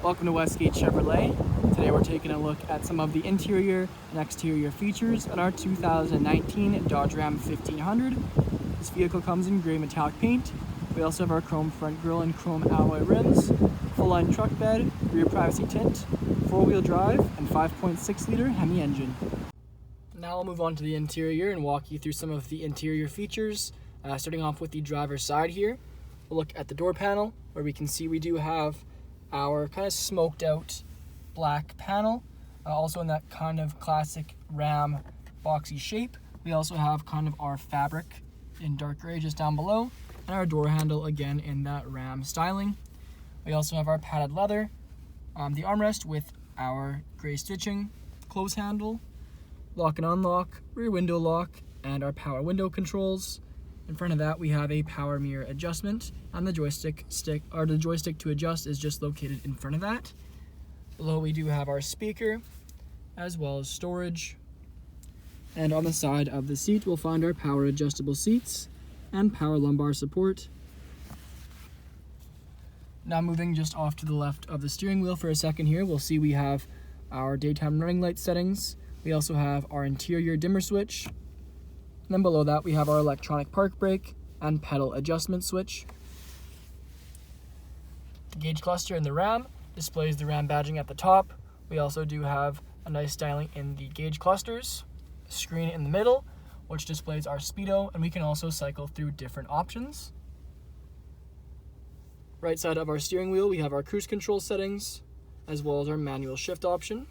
Welcome to Westgate Chevrolet. Today we're taking a look at some of the interior and exterior features on our 2019 Dodge Ram 1500. This vehicle comes in gray metallic paint. We also have our chrome front grille and chrome alloy rims, full-line truck bed, rear privacy tint, four-wheel drive, and 5.6-liter Hemi engine. Now I'll move on to the interior and walk you through some of the interior features. Starting off with the driver's side here, we'll look at the door panel where we can see we do have our kind of smoked out black panel, also in that kind of classic Ram boxy shape. We also have kind of our fabric in dark gray just down below, and our door handle again in that Ram styling. We also have our padded leather, the armrest with our gray stitching, close handle, lock and unlock, rear window lock, and our power window controls. In front of that we have a power mirror adjustment, and the joystick to adjust is just located in front of that. Below we do have our speaker as well as storage, and on the side of the seat we'll find our power adjustable seats and power lumbar support. Now moving just off to the left of the steering wheel for a second here, we'll see we have our daytime running light settings. We also have our interior dimmer switch. And then below that we have our electronic park brake and pedal adjustment switch. The gauge cluster in the Ram displays the Ram badging at the top. We also do have a nice styling in the gauge clusters, a screen in the middle which displays our speedo, and we can also cycle through different options. Right side of our steering wheel we have our cruise control settings as well as our manual shift option.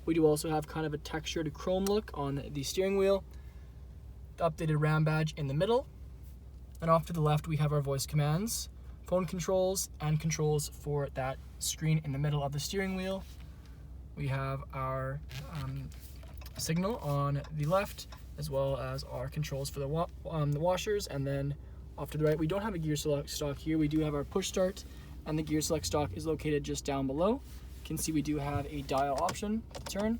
We do also have kind of a textured chrome look on the steering wheel, the updated Ram badge in the middle, and off to the left we have our voice commands, phone controls, and controls for that screen in the middle of the steering wheel. We have our signal on the left as well as our controls for the washers, and then off to the right we don't have a gear select stalk here. We do have our push start, and the gear select stalk is located just down below. You can see we do have a dial option to turn,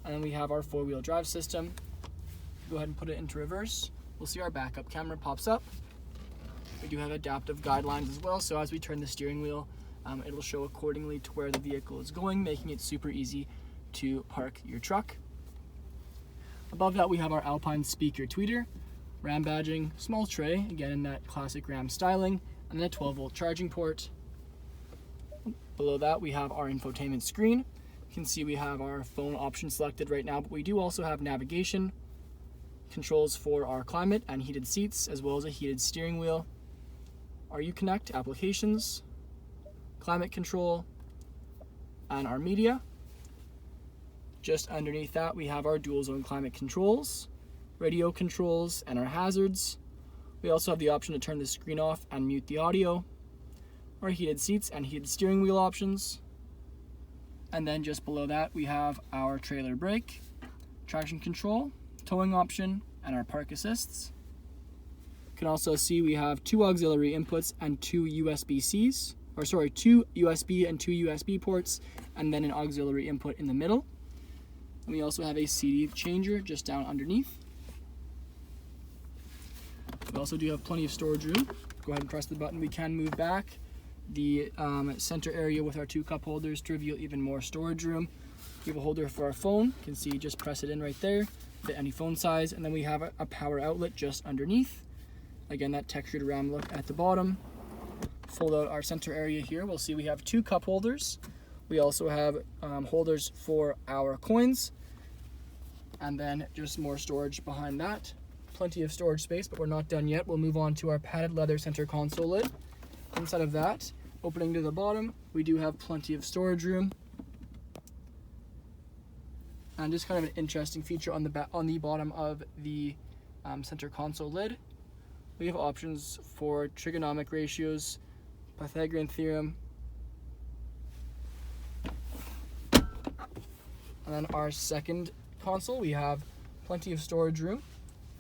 and then we have our four-wheel drive system. Go ahead and put it into reverse. We'll see our backup camera pops up. We do have adaptive guidelines as well, so as we turn the steering wheel, it'll show accordingly to where the vehicle is going, making it super easy to park your truck. Above that we have our Alpine speaker tweeter, Ram badging, small tray, again in that classic Ram styling, and then a 12-volt charging port. Below that we have our infotainment screen. You can see we have our phone option selected right now, but we do also have navigation, controls for our climate and heated seats, as well as a heated steering wheel, our Uconnect applications, climate control, and our media. Just underneath that we have our dual zone climate controls, radio controls, and our hazards. We also have the option to turn the screen off and mute the audio, our heated seats and heated steering wheel options. And then just below that we have our trailer brake, traction control, towing option, and our park assists. You can also see we have two auxiliary inputs and two USB and two USB ports, and then an auxiliary input in the middle. And we also have a CD changer just down underneath. We also do have plenty of storage room. Go ahead and press the button. We can move back the center area with our two cup holders to reveal even more storage room. We have a holder for our phone. You can see, just press it in right there, fit any phone size, and then we have a power outlet just underneath. Again, that textured Ram look at the bottom. Fold out our center area here. We'll see we have two cup holders. We also have holders for our coins, and then just more storage behind that. Plenty of storage space, but we're not done yet. We'll move on to our padded leather center console lid. Inside of that, opening to the bottom, we do have plenty of storage room. And just kind of an interesting feature on the bottom of the center console lid, we have options for trigonometric ratios, Pythagorean theorem, and then our second console we have plenty of storage room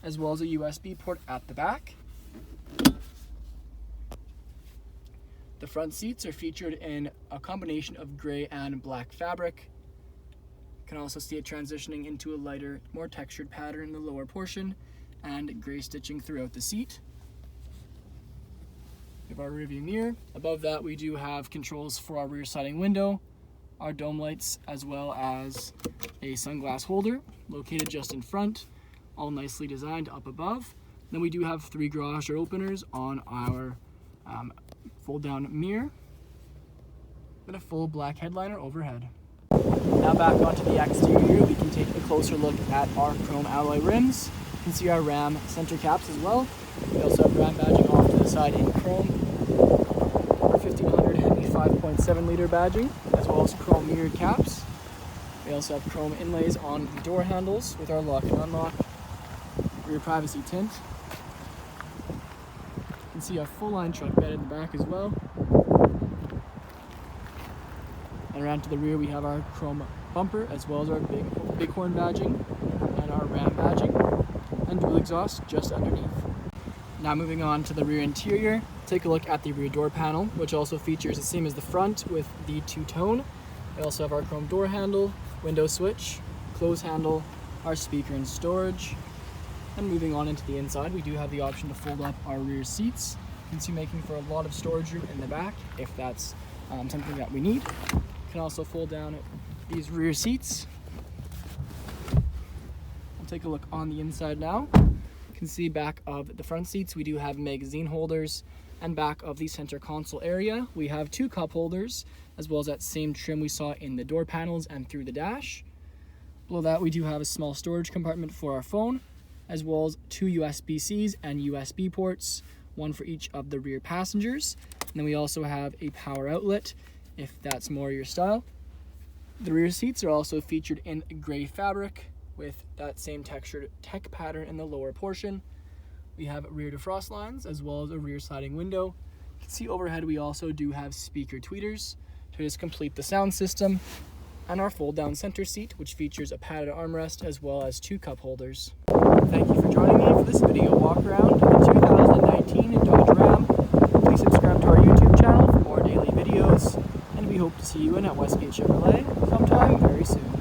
as well as a USB port at the back. The front seats are featured in a combination of gray and black fabric. You can also see it transitioning into a lighter, more textured pattern in the lower portion, and gray stitching throughout the seat. We have our rear view mirror. Above that, we do have controls for our rear sliding window, our dome lights, as well as a sunglass holder located just in front, all nicely designed up above. Then we do have 3 garage door openers on our fold down mirror and a full black headliner overhead. Now back onto the exterior, we can take a closer look at our chrome alloy rims. You can see our Ram center caps as well. We also have Ram badging off to the side in chrome. Our 1500 Hemi 5.7 liter badging, as well as chrome mirrored caps. We also have chrome inlays on the door handles with our lock and unlock. Rear privacy tint. You can see a full line truck bed in the back as well. And around to the rear, we have our chrome bumper, as well as our bighorn badging and our Ram badging, and dual exhaust just underneath. Now moving on to the rear interior, take a look at the rear door panel, which also features the same as the front with the two-tone. We also have our chrome door handle, window switch, close handle, our speaker and storage. And moving on into the inside, we do have the option to fold up our rear seats. You can see making for a lot of storage room in the back if that's something that we need. You can also fold down these rear seats. We'll take a look on the inside now. You can see back of the front seats, we do have magazine holders, and back of the center console area, we have 2 cup holders, as well as that same trim we saw in the door panels and through the dash. Below that, we do have a small storage compartment for our phone, as well as 2 USB-Cs and USB ports, one for each of the rear passengers. And then we also have a power outlet, if that's more your style. The rear seats are also featured in gray fabric with that same textured tech pattern in the lower portion. We have rear defrost lines, as well as a rear sliding window. You can see overhead we also do have speaker tweeters to just complete the sound system, and our fold down center seat, which features a padded armrest as well as 2 cup holders. Thank you for joining me for this video walk around the 2019 Dodge Ram. Please subscribe to our YouTube channel for more daily videos, and we hope to see you in at Westgate Chevrolet sometime very soon.